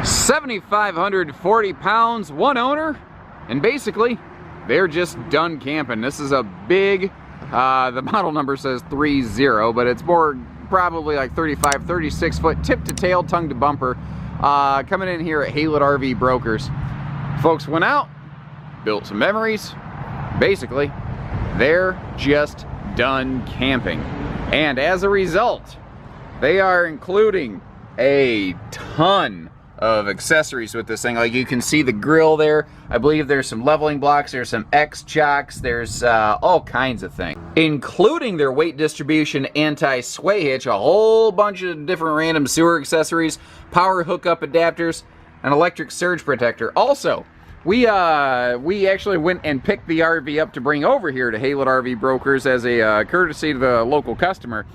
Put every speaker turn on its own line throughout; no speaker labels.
7,540 pounds, one owner, and basically they're just done camping. This is a big, the model number says 30, but it's more probably like 35, 36 foot tip to tail, tongue to bumper, coming in here at Haylett RV Brokers. Folks went out, built some memories. Basically, they're just done camping. And as a result, they are including a ton of accessories with this thing. Like you can see the grill there. I believe there's some leveling blocks, there's some X chocks, there's all kinds of things, including their weight distribution anti-sway hitch, a whole bunch of different random sewer accessories, power hookup adapters, an electric surge protector. Also, we actually went and picked the RV up to bring over here to Haylett RV Brokers as a courtesy to the local customer,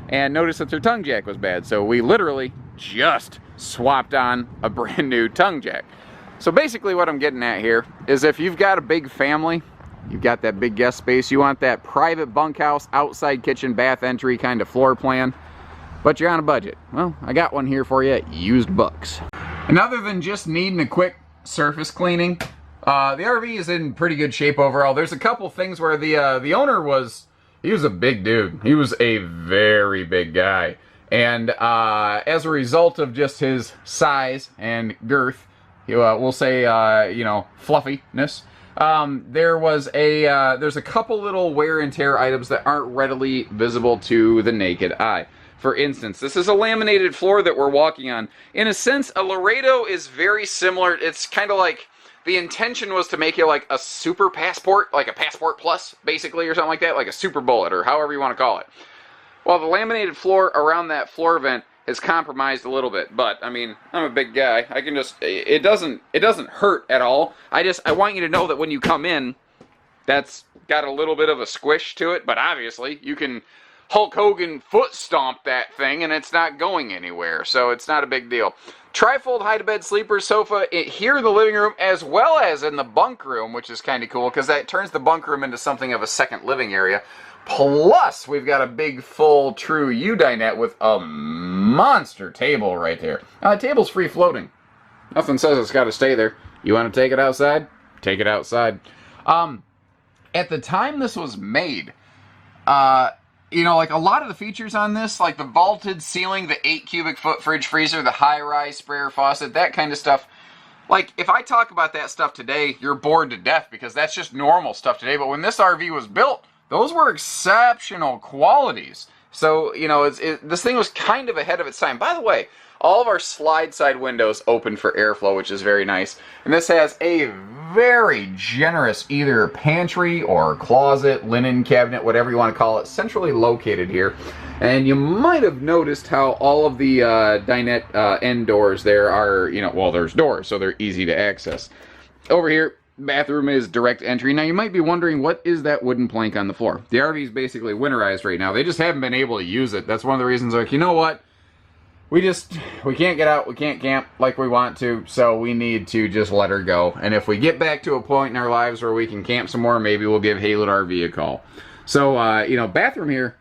and noticed that their tongue jack was bad. So we literally just swapped on a brand new tongue jack. So basically what I'm getting at here is if you've got a big family, you've got that big guest space, you want that private bunkhouse, outside kitchen, bath entry kind of floor plan, but you're on a budget. Well, I got one here for you at Used Bucks. And other than just needing a quick surface cleaning, the RV is in pretty good shape overall. There's a couple things where the owner was, he was a big dude. He was a very big guy. And as a result of just his size and girth, we'll say, you know, fluffiness, there's a couple little wear and tear items that aren't readily visible to the naked eye. For instance, this is a laminated floor that we're walking on. In a sense, a Laredo is very similar. It's kind of like, the intention was to make it like a super passport, like a Passport Plus, basically, or something like that, like a super bullet, or however you want to call it. Well, the laminated floor around that floor vent has compromised a little bit, but I mean, I'm a big guy. I can just, it doesn't hurt at all. I want you to know that when you come in, that's got a little bit of a squish to it, but obviously you can Hulk Hogan foot stomp that thing and it's not going anywhere, so it's not a big deal. Trifold hide-to-bed sleeper sofa here in the living room as well as in the bunk room, which is kind of cool because that turns the bunk room into something of a second living area. Plus, we've got a big, full, true U-dinette with a monster table right there. Now, the table's free-floating. Nothing says it's got to stay there. You want to take it outside? Take it outside. At the time this was made, you know, like a lot of the features on this, like the vaulted ceiling, the 8 cubic foot fridge freezer, the high-rise sprayer faucet, that kind of stuff. Like, if I talk about that stuff today, you're bored to death because that's just normal stuff today. But when this RV was built, those were exceptional qualities. So, you know, this thing was kind of ahead of its time. By the way, all of our slide side windows open for airflow, which is very nice. And this has a very generous either pantry or closet, linen cabinet, whatever you want to call it, centrally located here. And you might have noticed how all of the dinette end doors there are, you know, well, there's doors, so they're easy to access. Over here, bathroom is direct entry. Now you might be wondering, what is that wooden plank on the floor? The RV is basically winterized right now. They just haven't been able to use it. That's one of the reasons, like, you know what? We can't get out, we can't camp like we want to, so we need to just let her go. And if we get back to a point in our lives where we can camp some more, maybe we'll give Haylett RV a call. So, you know, bathroom here,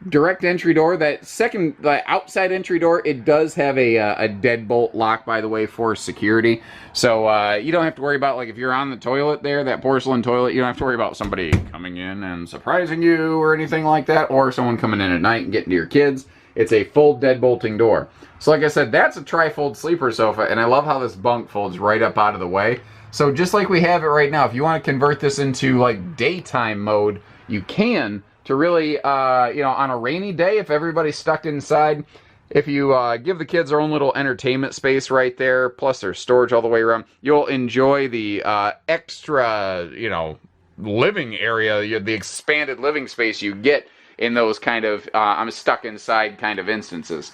direct entry door. That second, the outside entry door, it does have a deadbolt lock, by the way, for security. So you don't have to worry about, like, if you're on the toilet there, that porcelain toilet, you don't have to worry about somebody coming in and surprising you or anything like that, or someone coming in at night and getting to your kids. It's a full deadbolting door. So like I said, that's a trifold sleeper sofa, and I love how this bunk folds right up out of the way. So just like we have it right now, if you want to convert this into like daytime mode, you can, to really, you know, on a rainy day, if everybody's stuck inside, if you give the kids their own little entertainment space right there, plus there's storage all the way around, you'll enjoy the extra, you know, living area, the expanded living space you get in those kind of, I'm stuck inside kind of instances.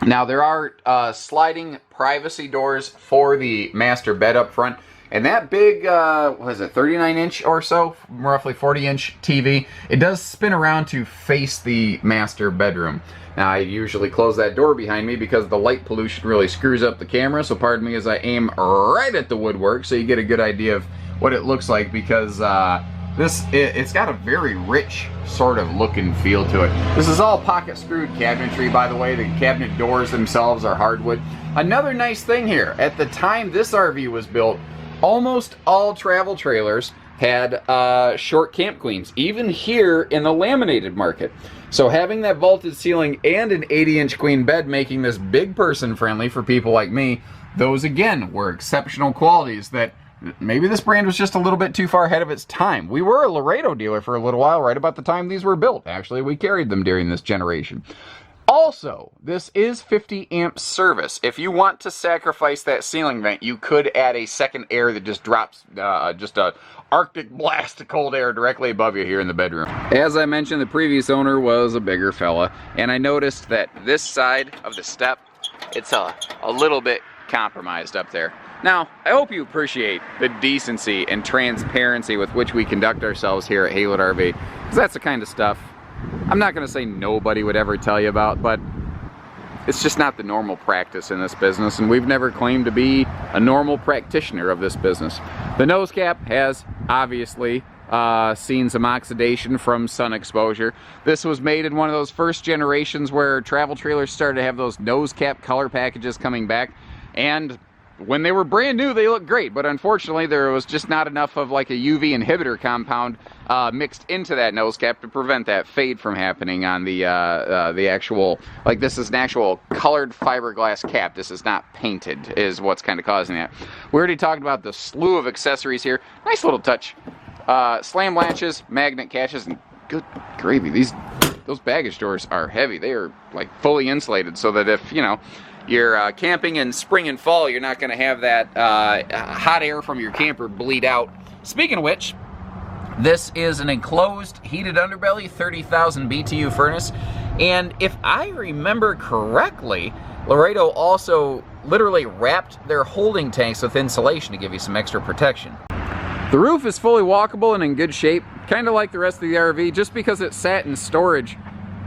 Now, there are sliding privacy doors for the master bed up front. And that big, what is it, 39-inch or so, roughly 40-inch TV, it does spin around to face the master bedroom. Now, I usually close that door behind me because the light pollution really screws up the camera, so pardon me as I aim right at the woodwork so you get a good idea of what it looks like, because It's got a very rich sort of look and feel to it. This is all pocket screwed cabinetry, by the way. The cabinet doors themselves are hardwood. Another nice thing here, at the time this RV was built, almost all travel trailers had short camp queens, even here in the laminated market. So having that vaulted ceiling and an 80-inch queen bed, making this big person friendly for people like me, those again were exceptional qualities that maybe this brand was just a little bit too far ahead of its time. We were a Laredo dealer for a little while, right about the time these were built. Actually, we carried them during this generation. Also, this is 50 amp service. If you want to sacrifice that ceiling vent, you could add a second air that just drops just a Arctic blast of cold air directly above you here in the bedroom. As I mentioned, the previous owner was a bigger fella, and I noticed that this side of the step, it's a little bit compromised up there. Now, I hope you appreciate the decency and transparency with which we conduct ourselves here at Haylett RV, because that's the kind of stuff I'm not going to say nobody would ever tell you about, but it's just not the normal practice in this business, and we've never claimed to be a normal practitioner of this business. The nose cap has obviously seen some oxidation from sun exposure. This was made in one of those first generations where travel trailers started to have those nose cap color packages coming back, and when they were brand new, they looked great, but unfortunately there was just not enough of like a UV inhibitor compound mixed into that nose cap to prevent that fade from happening on the actual, like this is an actual colored fiberglass cap. This is not painted, is what's kind of causing that. We already talked about the slew of accessories here. Nice little touch. Slam latches, magnet catches, and good gravy. Those baggage doors are heavy. They are like fully insulated so that if, you know, you're camping in spring and fall, you're not going to have that hot air from your camper bleed out. Speaking of which, this is an enclosed heated underbelly 30,000 BTU furnace, and if I remember correctly, Laredo also literally wrapped their holding tanks with insulation to give you some extra protection. The roof is fully walkable and in good shape, kind of like the rest of the RV. Just because it sat in storage,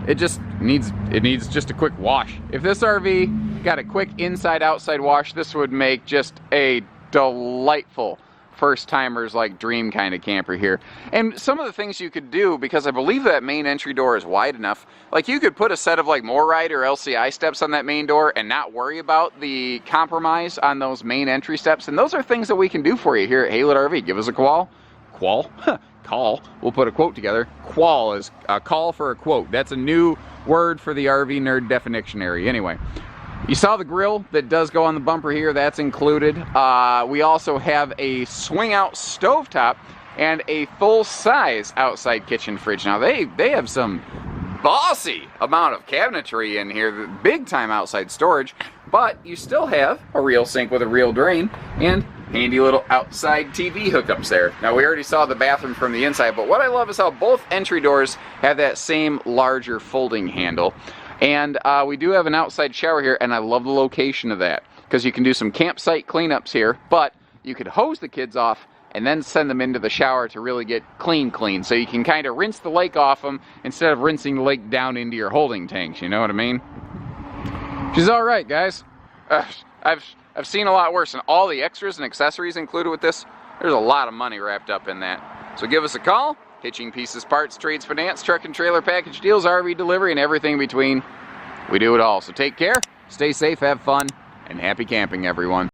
it needs just a quick wash. If this RV got a quick inside-outside wash, this would make just a delightful first-timers like dream kind of camper here. And some of the things you could do, because I believe that main entry door is wide enough, like you could put a set of like MORryde or LCI steps on that main door and not worry about the compromise on those main entry steps. And those are things that we can do for you here at Haylett RV. Give us a call. Call. We'll put a quote together. Qual is a call for a quote. That's a new word for the RV nerd definitionary. Anyway, you saw the grill that does go on the bumper here. That's included. We also have a swing out stovetop and a full-size outside kitchen fridge. Now they have some bossy amount of cabinetry in here, big time outside storage, but you still have a real sink with a real drain and handy little outside TV hookups there. Now we already saw the bathroom from the inside, but what I love is how both entry doors have that same larger folding handle. And we do have an outside shower here, and I love the location of that, because you can do some campsite cleanups here, but you could hose the kids off and then send them into the shower to really get clean. So you can kind of rinse the lake off them instead of rinsing the lake down into your holding tanks, you know what I mean? She's all right, guys. I've seen a lot worse, and all the extras and accessories included with this, there's a lot of money wrapped up in that. So give us a call. Hitching, pieces, parts, trades, finance, truck and trailer package deals, RV delivery, and everything in between. We do it all. So take care, stay safe, have fun, and happy camping, everyone.